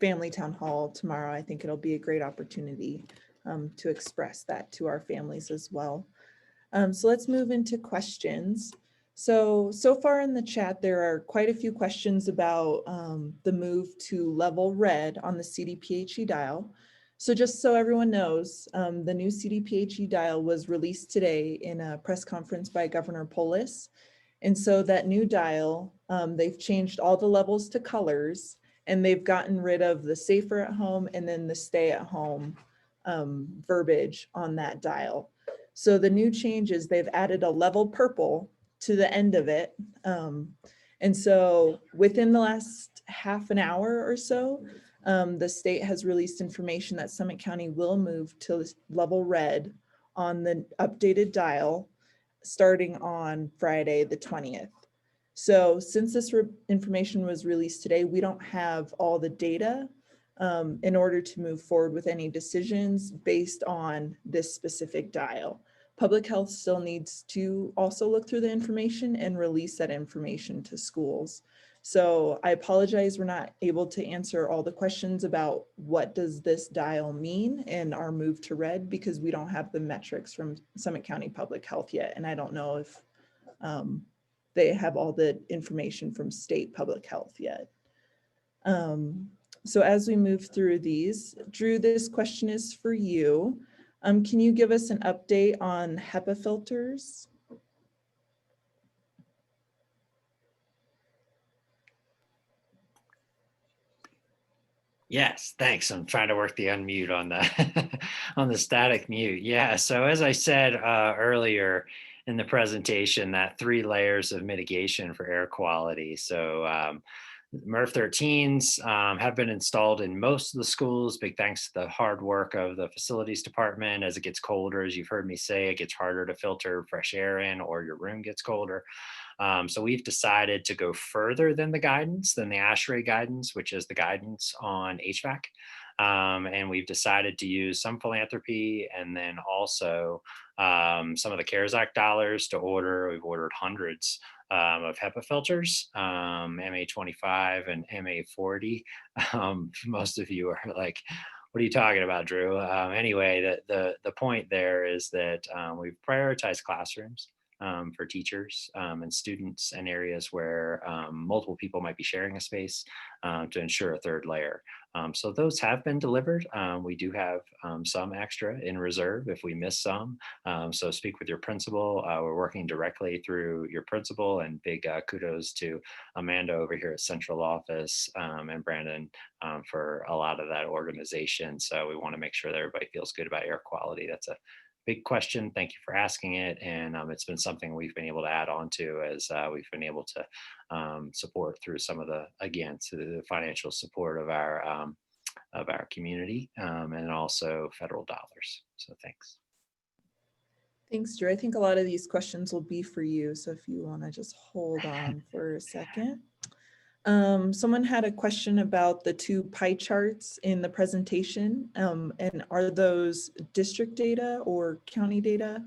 family town hall tomorrow, I think it'll be a great opportunity to express that to our families as well. So let's move into questions. So far in the chat, there are quite a few questions about the move to level red on the CDPHE dial. So just so everyone knows, the new CDPHE dial was released today in a press conference by Governor Polis. And so that new dial, they've changed all the levels to colors, and they've gotten rid of the safer at home and then the stay at home verbiage on that dial. So the new changes, they've added a level purple to the end of it. And so within the last half an hour or so, the state has released information that Summit County will move to level red on the updated dial starting on Friday, the 20th. So since this information was released today, we don't have all the data in order to move forward with any decisions based on this specific dial. Public health still needs to also look through the information and release that information to schools. So I apologize, we're not able to answer all the questions about what does this dial mean and our move to red, because we don't have the metrics from Summit County Public Health yet. And I don't know if they have all the information from state public health yet. So as we move through these, Drew, this question is for you. Can you give us an update on HEPA filters? Yes, thanks. I'm trying to work the unmute on the on the static mute. Yeah, so as I said earlier in the presentation, that 3 layers of mitigation for air quality. So MERV 13s have been installed in most of the schools, big thanks to the hard work of the facilities department. As it gets colder, as you've heard me say, it gets harder to filter fresh air in, or your room gets colder. So we've decided to go further than the guidance, than the ASHRAE guidance, which is the guidance on HVAC. And we've decided to use some philanthropy and then also some of the CARES Act dollars to order. We've ordered hundreds of HEPA filters, MA25 and MA40. Most of you are like, what are you talking about, Drew? Anyway, the point there is that we've prioritized classrooms for teachers and students and areas where multiple people might be sharing a space to ensure a third layer. So those have been delivered. We do have some extra in reserve if we miss some. So speak with your principal. We're working directly through your principal, and big kudos to Amanda over here at central office and Brandon for a lot of that organization. So we want to make sure that everybody feels good about air quality. That's a big question. Thank you for asking it. And it's been something we've been able to add on to as we've been able to support through some of the, again, to the financial support of our community and also federal dollars. So thanks. Thanks, Drew. I think a lot of these questions will be for you. So if you want to just hold on for a second. Someone had a question about the two pie charts in the presentation. And are those district data or county data?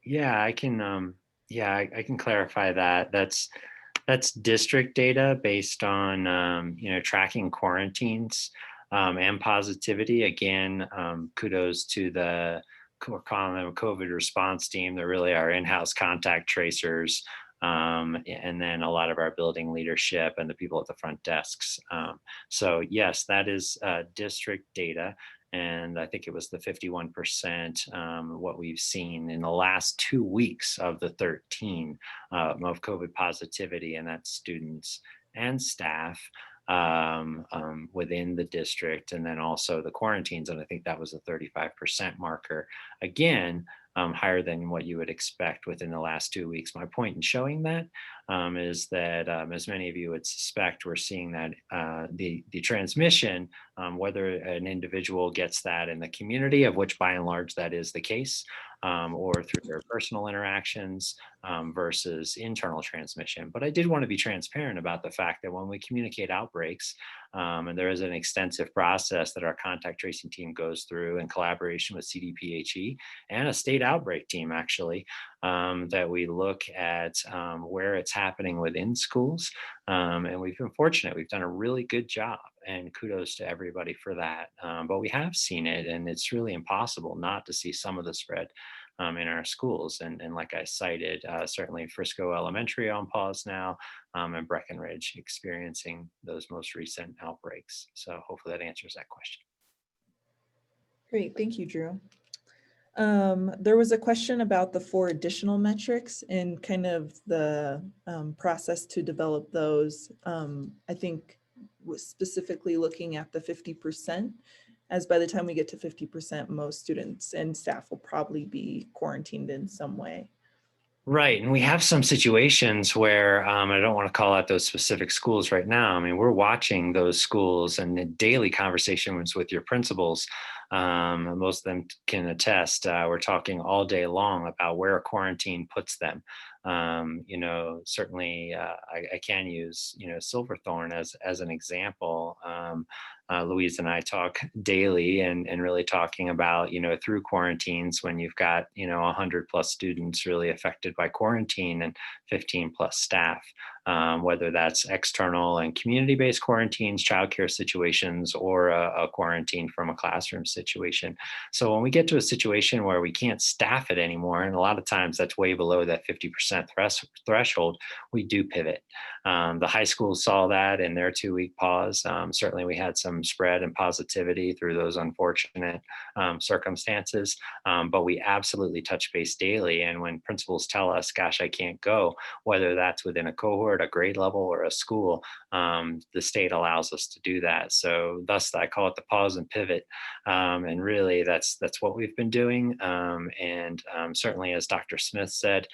Yeah, I can. Yeah, I can clarify that. That's district data based on tracking quarantines and positivity. Again, kudos to the COVID response team. They're really our in-house contact tracers. And then a lot of our building leadership and the people at the front desks. So yes, that is district data. And I think it was the 51% what we've seen in the last 2 weeks of the 13 of COVID positivity, and that's students and staff within the district, and then also the quarantines. And I think that was a 35% marker. Again, higher than what you would expect within the last 2 weeks. My point in showing that is that, as many of you would suspect, we're seeing that the transmission, whether an individual gets that in the community, of which by and large that is the case, or through their personal interactions versus internal transmission. But I did want to be transparent about the fact that when we communicate outbreaks, and there is an extensive process that our contact tracing team goes through in collaboration with CDPHE and a state outbreak team, actually, that we look at where it's happening within schools. And we've been fortunate. We've done a really good job, and kudos to everybody for that. But we have seen it, and it's really impossible not to see some of the spread in our schools. And like I cited, certainly Frisco Elementary on pause now, and Breckenridge experiencing those most recent outbreaks. So hopefully that answers that question. Great, thank you, Drew. There was a question about the 4 additional metrics and kind of the process to develop those. I think was specifically looking at the 50%, as by the time we get to 50%, most students and staff will probably be quarantined in some way. Right. And we have some situations where I don't want to call out those specific schools right now. I mean, we're watching those schools and in daily conversations with your principals. Most of them can attest. We're talking all day long about where a quarantine puts them. Certainly I can use, Silverthorne as an example. Louise and I talk daily and really talking about, through quarantines when you've got, 100 plus students really affected by quarantine and 15 plus staff, whether that's external and community-based quarantines, childcare situations, or a quarantine from a classroom situation. So when we get to a situation where we can't staff it anymore, and a lot of times that's way below that 50% threshold, we do pivot. The high school saw that in their 2-week pause. Certainly we had some spread and positivity through those unfortunate circumstances, but we absolutely touch base daily. And when principals tell us, gosh, I can't go, whether that's within a cohort, a grade level, or a school, the state allows us to do that. So thus I call it the pause and pivot. And really that's what we've been doing. And certainly, as Dr. Smith said,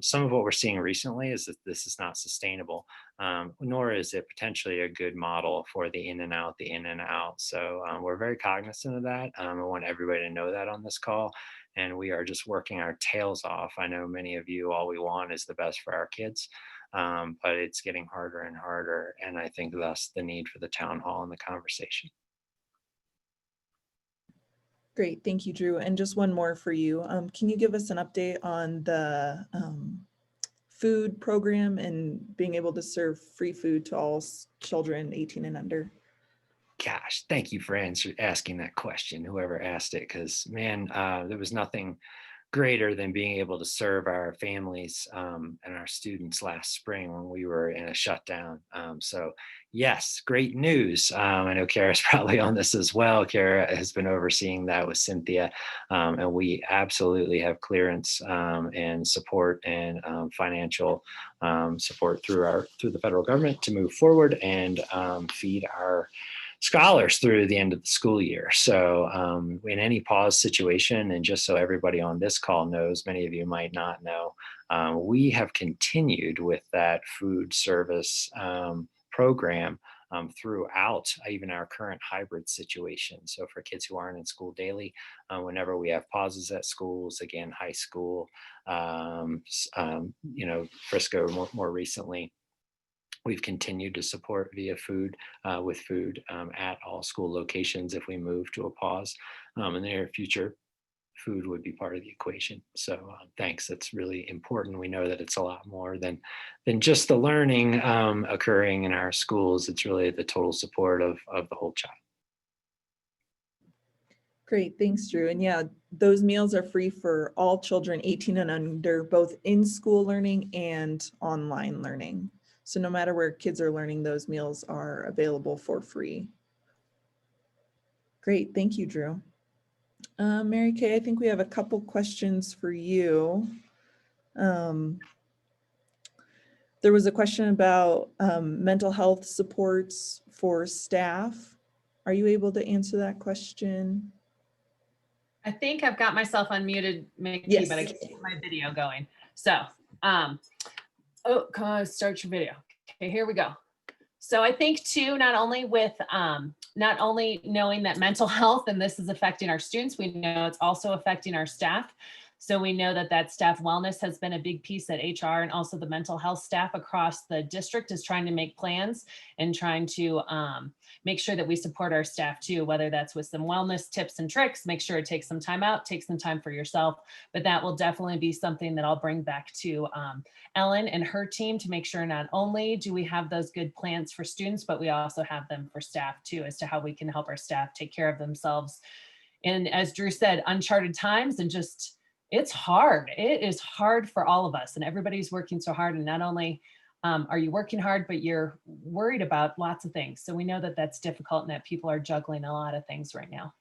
some of what we're seeing recently is that this is not sustainable, nor is it potentially a good model for the in and out. So we're very cognizant of that. I want everybody to know that on this call. And we are just working our tails off. I know many of you, all we want is the best for our kids, but it's getting harder and harder. And I think thus the need for the town hall and the conversation. Great, thank you, Drew. And just one more for you. Can you give us an update on the food program and being able to serve free food to all children 18 and under? Gosh, thank you for asking that question, whoever asked it, because man, there was nothing greater than being able to serve our families and our students last spring when we were in a shutdown. So yes, great news. I know Kara's probably on this as well. Kara has been overseeing that with Cynthia, and we absolutely have clearance and support and financial support through the federal government to move forward and feed our scholars through the end of the school year. So in any pause situation, and just so everybody on this call knows, many of you might not know, we have continued with that food service program throughout even our current hybrid situation. So for kids who aren't in school daily, whenever we have pauses at schools, again, high school, Frisco more recently, we've continued to support via food with food at all school locations if we move to a pause. In the near future, food would be part of the equation. So thanks, that's really important. We know that it's a lot more than just the learning occurring in our schools. It's really the total support of the whole child. Great, thanks, Drew. And yeah, those meals are free for all children 18 and under, both in school learning and online learning. So no matter where kids are learning, those meals are available for free. Great, thank you, Drew. Mary Kay, I think we have a couple questions for you. There was a question about mental health supports for staff. Are you able to answer that question? I think I've got myself unmuted, Mickey, Yes. but I can keep my video going. So, start your video. Okay, here we go. So I think too, not only knowing that mental health and this is affecting our students, we know it's also affecting our staff. So we know that staff wellness has been a big piece that HR and also the mental health staff across the district is trying to make plans and trying to make sure that we support our staff too, whether that's with some wellness tips and tricks, make sure it takes some time out, take some time for yourself, but that will definitely be something that I'll bring back to Ellen and her team to make sure not only do we have those good plans for students, but we also have them for staff too, as to how we can help our staff take care of themselves. And as Drew said, uncharted times, and just, it's hard. It is hard for all of us, and everybody's working so hard. And not only are you working hard, but you're worried about lots of things. So we know that that's difficult and that people are juggling a lot of things right now.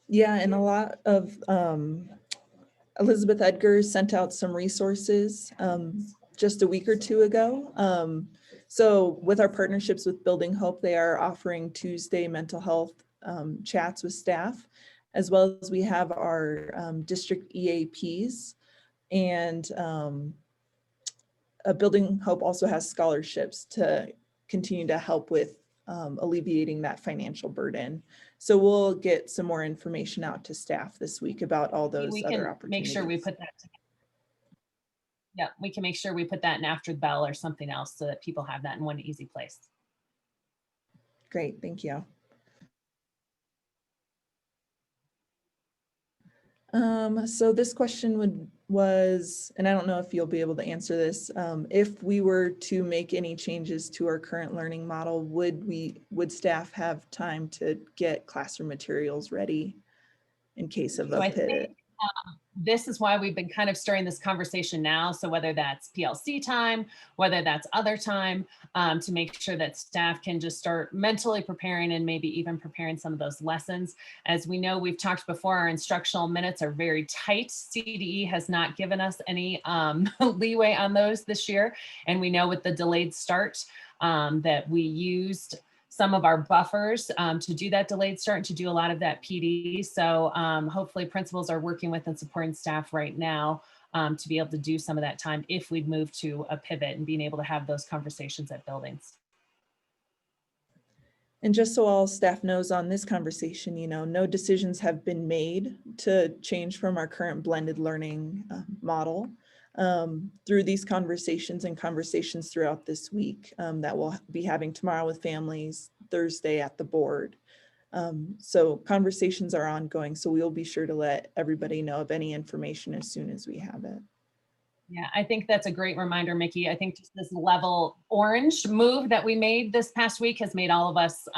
Yeah, and a lot of Elizabeth Edgar sent out some resources just a week or two ago. So with our partnerships with Building Hope, they are offering Tuesday mental health chats with staff, as well as we have our district EAPs, and Building Hope also has scholarships to continue to help with alleviating that financial burden. So we'll get some more information out to staff this week about all those We other can opportunities. make sure we put that together. Yeah, we can make sure we put that in After the Bell or something else so that people have that in one easy place. Great, thank you. So this question was, and I don't know if you'll be able to answer this, if we were to make any changes to our current learning model, would staff have time to get classroom materials ready in case of a pivot? This is why we've been kind of stirring this conversation now. So whether that's PLC time, whether that's other time, to make sure that staff can just start mentally preparing and maybe even preparing some of those lessons. As we know, we've talked before, our instructional minutes are very tight. CDE has not given us any leeway on those this year. And we know with the delayed start that we used some of our buffers to do that delayed start and to do a lot of that PD. So hopefully principals are working with and supporting staff right now to be able to do some of that time if we'd move to a pivot and being able to have those conversations at buildings. And just so all staff knows on this conversation, no decisions have been made to change from our current blended learning model. Through these conversations and conversations throughout this week that we'll be having tomorrow with families, Thursday at the board. So conversations are ongoing, so we'll be sure to let everybody know of any information as soon as we have it. Yeah, I think that's a great reminder, Mickey. I think just this level orange move that we made this past week has made all of us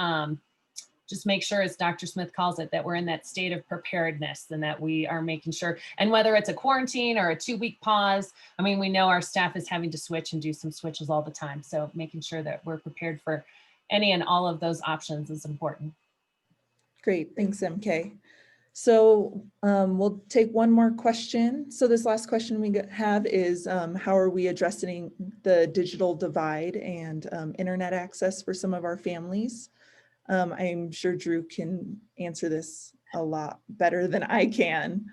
just make sure, as Dr. Smith calls it, that we're in that state of preparedness and that we are making sure, and whether it's a quarantine or a 2-week pause, I mean, we know our staff is having to switch and do some switches all the time. So making sure that we're prepared for any and all of those options is important. Great, thanks, MK. So we'll take one more question. So this last question we have is, how are we addressing the digital divide and internet access for some of our families? I'm sure Drew can answer this a lot better than I can.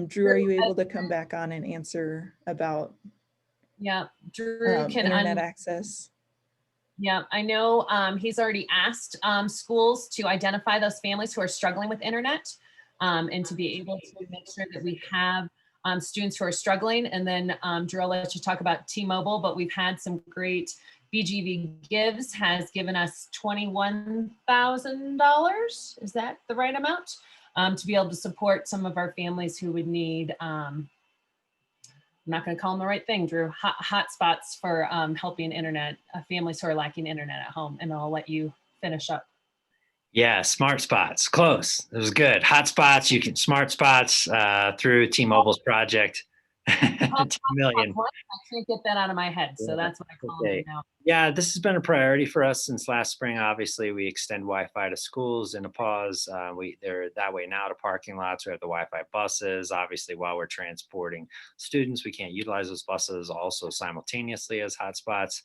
Drew, are you able to come back on and answer about Drew can internet access? Yeah, I know he's already asked schools to identify those families who are struggling with internet and to be able to make sure that we have students who are struggling. And then Drew, I'll let you talk about T-Mobile, but we've had some great BGV Gives has given us $21,000. Is that the right amount? To be able to support some of our families who would need I'm not going to call them the right thing, Drew, hotspots for helping internet families who are lacking internet at home. And I'll let you finish up. Yeah, smart spots, close. It was good. Hotspots, you can smart spots through T-Mobile's project. 10 million. I can't get that out of my head, so that's what I call them now. Yeah, this has been a priority for us since last spring. Obviously, we extend Wi-Fi to schools in a pause. They're that way now to parking lots. We have the Wi-Fi buses. Obviously, while we're transporting students, we can't utilize those buses also simultaneously as hotspots.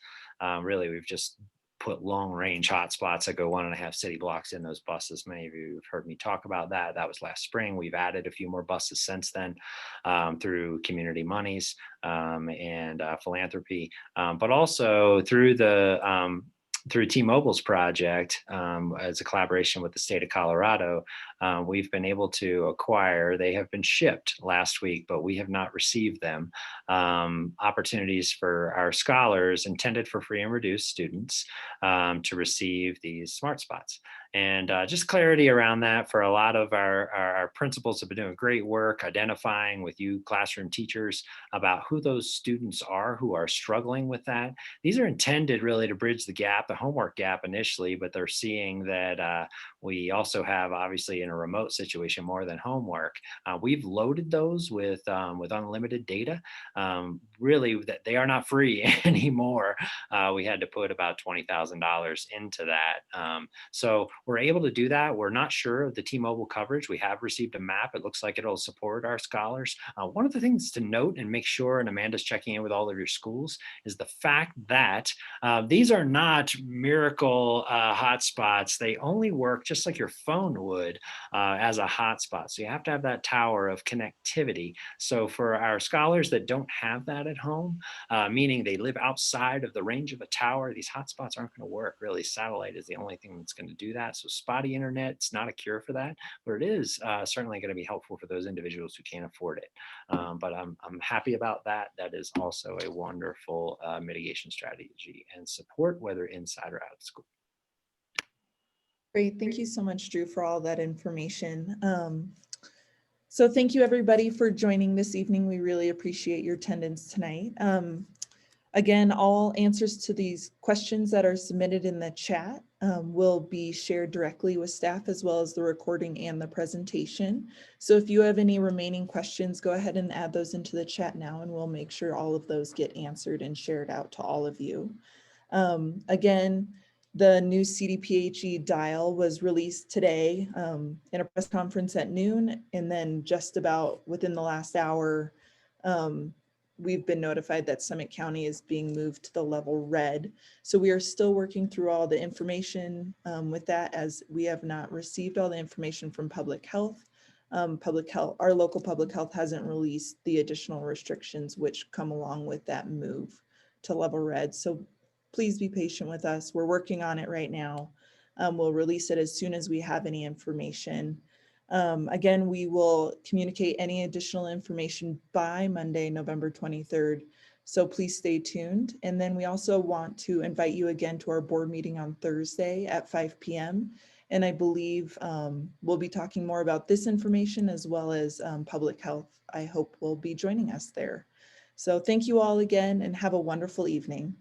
Really, we've just put long range hotspots that go 1.5 city blocks in those buses. Many of you have heard me talk about that. That was last spring. We've added a few more buses since then through community monies and philanthropy, but also through through T-Mobile's project, as a collaboration with the state of Colorado, we've been able to acquire, they have been shipped last week, but we have not received them, opportunities for our scholars intended for free and reduced students to receive these smart spots. And just clarity around that for a lot of our principals have been doing great work identifying with you classroom teachers about who those students are who are struggling with that. These are intended really to bridge the gap, the homework gap initially, but they're seeing that we also have, obviously in a remote situation, more than homework. We've loaded those with unlimited data. Really, that they are not free anymore. We had to put about $20,000 into that. So we're able to do that. We're not sure of the T-Mobile coverage. We have received a map. It looks like it'll support our scholars. One of the things to note and make sure, and Amanda's checking in with all of your schools, is the fact that these are not miracle hotspots. They only work just like your phone would as a hotspot. So you have to have that tower of connectivity. So for our scholars that don't have that at home, meaning they live outside of the range of a tower, these hotspots aren't going to work. Really, satellite is the only thing that's going to do that. So spotty internet, it's not a cure for that, but it is certainly going to be helpful for those individuals who can't afford it. But I'm happy about that. That is also a wonderful mitigation strategy and support, whether inside or out of school. Great, thank you so much, Drew, for all that information. So thank you everybody for joining this evening. We really appreciate your attendance tonight. Again, all answers to these questions that are submitted in the chat will be shared directly with staff, as well as the recording and the presentation. So if you have any remaining questions, go ahead and add those into the chat now, and we'll make sure all of those get answered and shared out to all of you. Again, the new CDPHE dial was released today in a press conference at noon, and then just about within the last hour, we've been notified that Summit County is being moved to the level red. So we are still working through all the information with that, as we have not received all the information from public health. Our local public health hasn't released the additional restrictions which come along with that move to level red. So please be patient with us. We're working on it right now. We'll release it as soon as we have any information. Again, we will communicate any additional information by Monday, November 23rd. So please stay tuned. And then we also want to invite you again to our board meeting on Thursday at 5 p.m. And I believe we'll be talking more about this information as well as public health. I hope will be joining us there. So thank you all again and have a wonderful evening.